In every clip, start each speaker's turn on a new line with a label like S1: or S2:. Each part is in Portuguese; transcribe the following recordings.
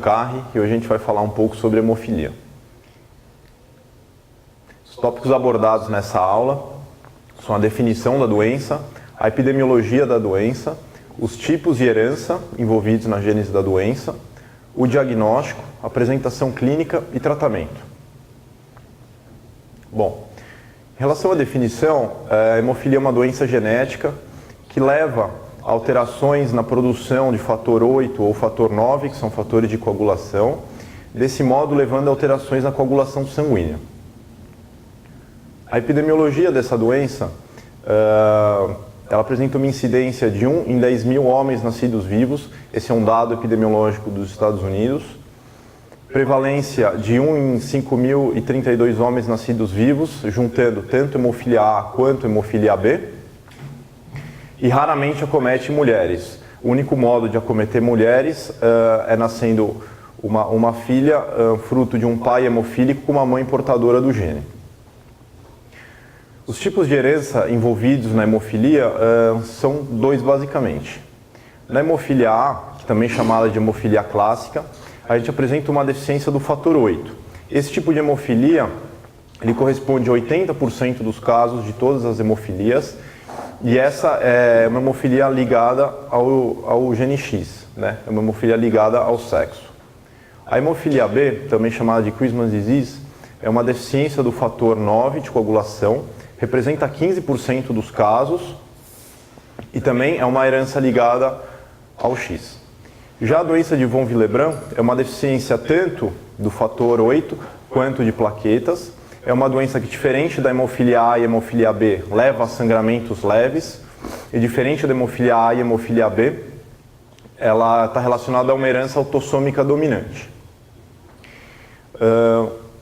S1: Carri e hoje a gente vai falar um pouco sobre hemofilia. Os tópicos abordados nessa aula são a definição da doença, a epidemiologia da doença, os tipos e herança envolvidos na gênese da doença, o diagnóstico, apresentação clínica e tratamento. Bom, em relação à definição, a hemofilia é uma doença genética que leva a alterações na produção de fator 8 ou fator 9, que são fatores de coagulação, desse modo levando a alterações na coagulação sanguínea. A epidemiologia dessa doença, ela apresenta uma incidência de 1 em 10 mil homens nascidos vivos, esse é um dado epidemiológico dos Estados Unidos, prevalência de 1 em 5.032 homens nascidos vivos, juntando tanto hemofilia A quanto hemofilia B, e raramente acomete mulheres. O único modo de acometer mulheres é nascendo uma filha fruto de um pai hemofílico com uma mãe portadora do gene. Os tipos de herança envolvidos na hemofilia são dois basicamente. Na hemofilia A, que também é chamada de hemofilia clássica, a gente apresenta uma deficiência do fator 8. Esse tipo de hemofilia, ele corresponde a 80% dos casos de todas as hemofilias, e essa é uma hemofilia ligada ao gene X, né? É uma hemofilia ligada ao sexo. A hemofilia B, também chamada de Christmas disease, é uma deficiência do fator 9 de coagulação, representa 15% dos casos e também é uma herança ligada ao X. Já a doença de von Willebrand é uma deficiência tanto do fator 8 quanto de plaquetas. É uma doença que, diferente da hemofilia A e hemofilia B, leva a sangramentos leves. E diferente da hemofilia A e hemofilia B, ela está relacionada a uma herança autossômica dominante.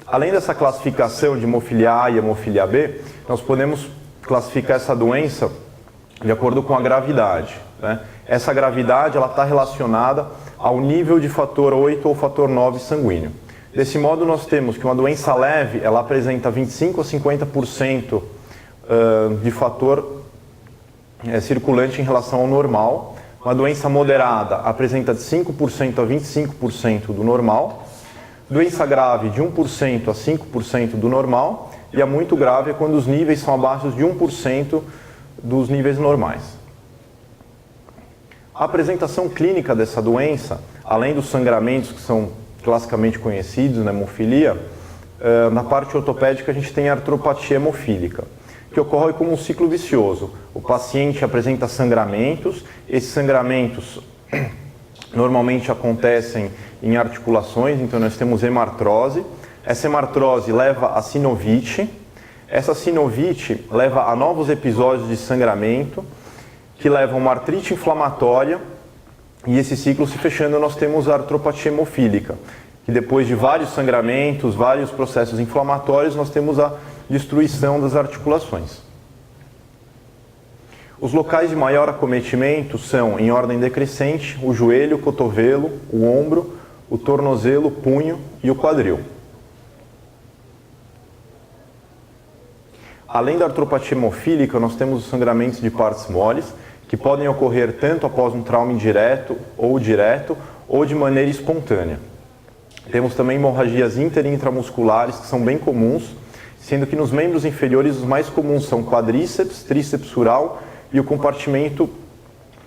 S1: Além dessa classificação de hemofilia A e hemofilia B, nós podemos classificar essa doença de acordo com a gravidade, né? Essa gravidade está relacionada ao nível de fator 8 ou fator 9 sanguíneo. Desse modo, nós temos que uma doença leve, ela apresenta 25 a 50% de fator circulante em relação ao normal. Uma doença moderada apresenta de 5% a 25% do normal. Doença grave de 1% a 5% do normal. E a muito grave é quando os níveis são abaixo de 1% dos níveis normais. A apresentação clínica dessa doença, além dos sangramentos que são classicamente conhecidos na hemofilia, na parte ortopédica a gente tem a artropatia hemofílica, que ocorre como um ciclo vicioso. O paciente apresenta sangramentos, esses sangramentos normalmente acontecem em articulações, então nós temos hemartrose. Essa hemartrose leva a sinovite, essa sinovite leva a novos episódios de sangramento, que levam a uma artrite inflamatória, e esse ciclo se fechando nós temos a artropatia hemofílica, que depois de vários sangramentos, vários processos inflamatórios, nós temos a destruição das articulações. Os locais de maior acometimento são, em ordem decrescente, o joelho, o cotovelo, o ombro, o tornozelo, o punho e o quadril. Além da artropatia hemofílica, nós temos os sangramentos de partes moles, que podem ocorrer tanto após um trauma indireto, ou direto, ou de maneira espontânea. Temos também hemorragias inter- e intramusculares, que são bem comuns, sendo que nos membros inferiores os mais comuns são quadríceps, tríceps sural e o compartimento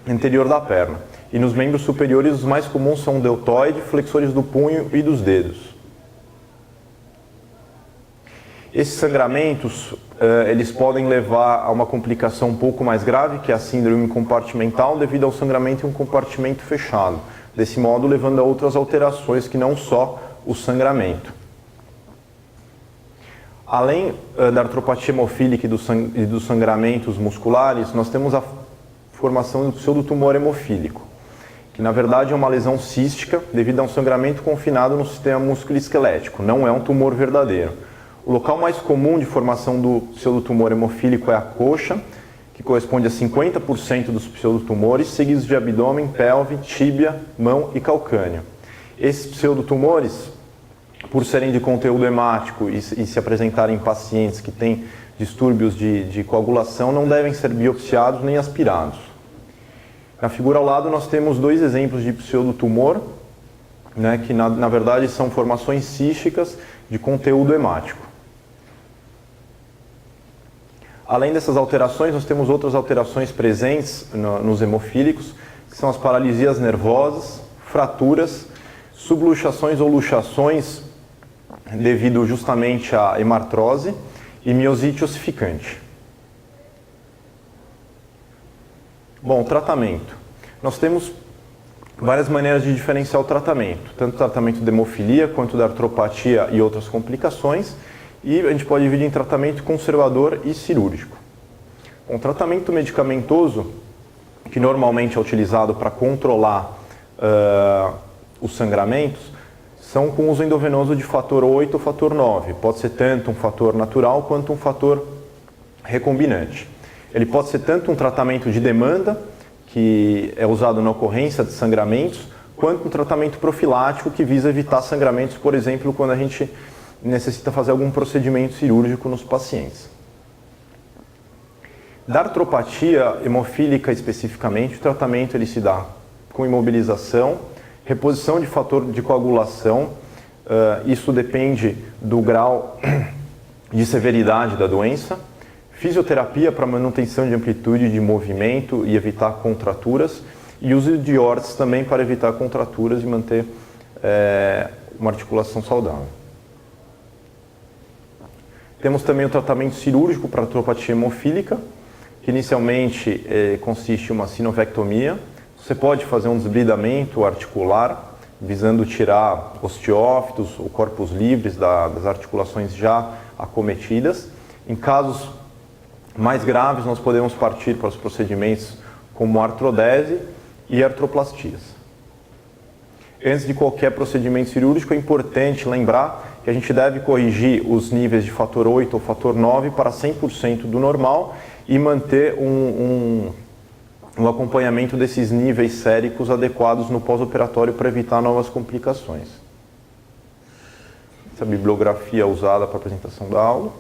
S1: anterior da perna. E nos membros superiores os mais comuns são o deltoide, flexores do punho e dos dedos. Esses sangramentos, eles podem levar a uma complicação um pouco mais grave, que é a síndrome compartimental, devido ao sangramento em um compartimento fechado. Desse modo, levando a outras alterações que não só o sangramento. Além da artropatia hemofílica e dos sangramentos musculares, nós temos a formação do pseudotumor hemofílico, que na verdade é uma lesão cística devido a um sangramento confinado no sistema musculoesquelético, não é um tumor verdadeiro. O local mais comum de formação do pseudotumor hemofílico é a coxa, que corresponde a 50% dos pseudotumores, seguidos de abdômen, pelve, tíbia, mão e calcâneo. Esses pseudotumores, por serem de conteúdo hemático e se apresentarem em pacientes que têm distúrbios de coagulação, não devem ser biopsiados nem aspirados. Na figura ao lado nós temos dois exemplos de pseudotumor. né, que na verdade são formações císticas de conteúdo hemático. Além dessas alterações, nós temos outras alterações presentes nos hemofílicos, que são as paralisias nervosas, fraturas, subluxações ou luxações devido justamente à hemartrose e miosite ossificante. Bom, tratamento. Nós temos várias maneiras de diferenciar o tratamento, tanto o tratamento de hemofilia quanto da artropatia e outras complicações, e a gente pode dividir em tratamento conservador e cirúrgico. O tratamento medicamentoso, que normalmente é utilizado para controlar os sangramentos, são com uso endovenoso de fator 8 ou fator 9. Pode ser tanto um fator natural quanto um fator recombinante. Ele pode ser tanto um tratamento de demanda, que é usado na ocorrência de sangramentos, quanto um tratamento profilático que visa evitar sangramentos, por exemplo, quando a gente necessita fazer algum procedimento cirúrgico nos pacientes. Da artropatia hemofílica especificamente, o tratamento ele se dá com imobilização, reposição de fator de coagulação, isso depende do grau de severidade da doença, fisioterapia para manutenção de amplitude de movimento e evitar contraturas, e uso de órteses também para evitar contraturas e manter uma articulação saudável. Temos também o tratamento cirúrgico para artropatia hemofílica, que inicialmente consiste em uma sinovectomia. Você pode fazer um desbridamento articular, visando tirar osteófitos ou corpos livres das articulações já acometidas. Em casos mais graves, nós podemos partir para os procedimentos como artrodese e artroplastias. Antes de qualquer procedimento cirúrgico, é importante lembrar que a gente deve corrigir os níveis de fator 8 ou fator 9 para 100% do normal e manter um acompanhamento desses níveis séricos adequados no pós-operatório para evitar novas complicações. Essa é a bibliografia usada para a apresentação da aula.